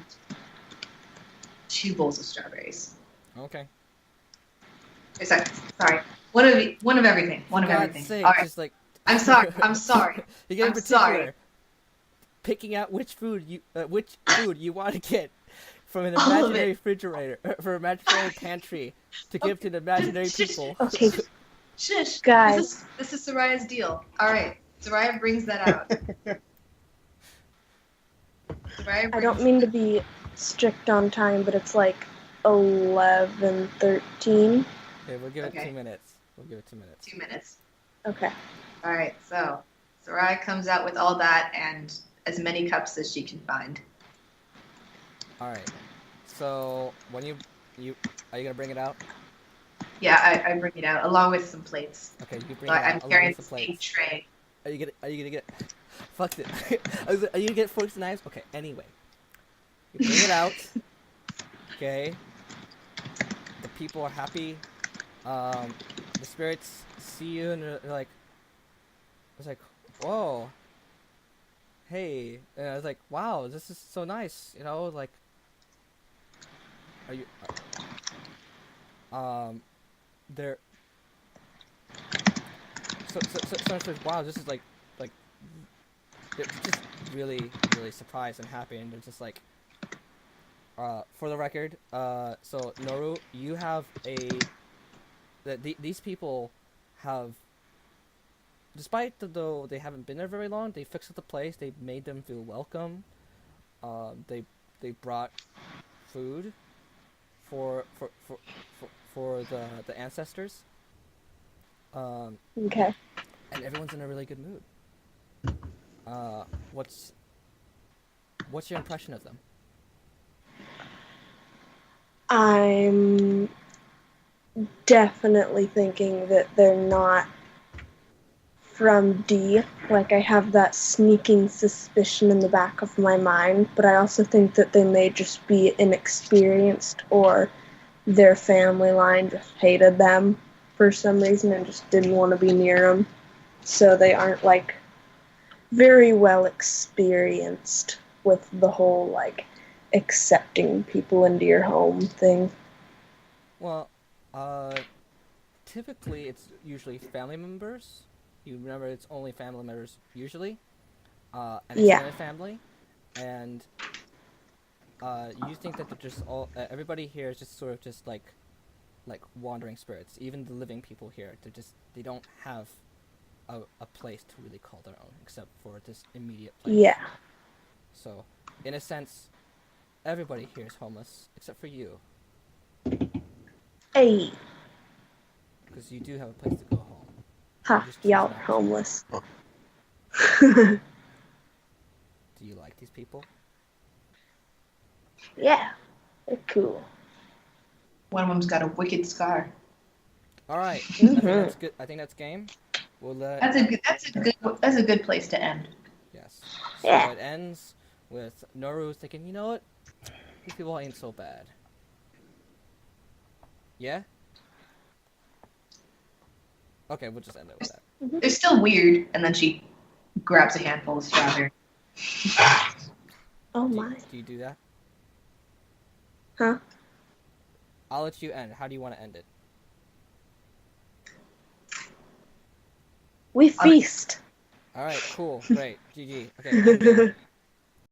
2 bowls of strawberries. Okay. Sorry. One of everything. One of God's everything. sake, All right. just like I'm sorry. I'm sorry. you're getting I'm particular. sorry. Picking out which food you want to get from an All of imaginary it. refrigerator, from an imaginary pantry, to give to the imaginary Shush. people. Okay, Shush. Guys. This is Soraya's deal. All right. Soraya brings that out. I don't mean to be strict on time, but it's like 11:13. Okay, we'll give it Okay. 2 minutes. We'll give it 2 minutes. 2 minutes. Okay. All right, so Soraya comes out with all that and as many cups as she can find. All right. So when you are you gonna bring it out? Yeah, I bring it out along with some plates. Okay, you bring So it out I'm along carrying with the this big plates. tray. Are you gonna get? Fuck it. Are you gonna get forks and knives? Okay. Anyway, you bring it out. Okay. The people are happy. The spirits see you and they're like, it's like, whoa. Hey, and I was like, wow, this is so nice. You know, like, are you? They're so it's like, wow, this is like they're just really surprised and happy, and they're just like, for the record, so Noru, you have these people have, despite though they haven't been there very long, they fixed up the place, they made them feel welcome, they brought food for the ancestors, Okay. and everyone's in a really good mood. What's your impression of them? I'm definitely thinking that they're not from D. Like, I have that sneaking suspicion in the back of my mind, but I also think that they may just be inexperienced, or their family line just hated them for some reason and just didn't want to be near them. So they aren't, like, very well experienced with the whole, like, accepting people into your home thing. Well, typically it's usually family members. You remember it's only family members usually, and Yeah. extended family, and you think that they're just all everybody here is just sort of just like wandering spirits. Even the living people here, they don't have a place to really call their own except for this immediate place. Yeah. So, in a sense, everybody here is homeless except for you, Hey. because you do have a place to go home. Ha, Just choose y'all not are to. homeless. Do you like these people? Yeah, they're cool. One of them's got a wicked scar. All right, I think that's good. I think that's game. We'll let That's a good place to end. yes. So Yeah. it ends with Noru thinking, you know what? These people ain't so bad. Yeah. Okay, we'll just end it with that. They're still weird, and then she grabs a handful of strawberry. Oh Do my. you do that? Huh? I'll let you end. How do you want to end it? We feast. All right, cool, great, GG. Okay, end game.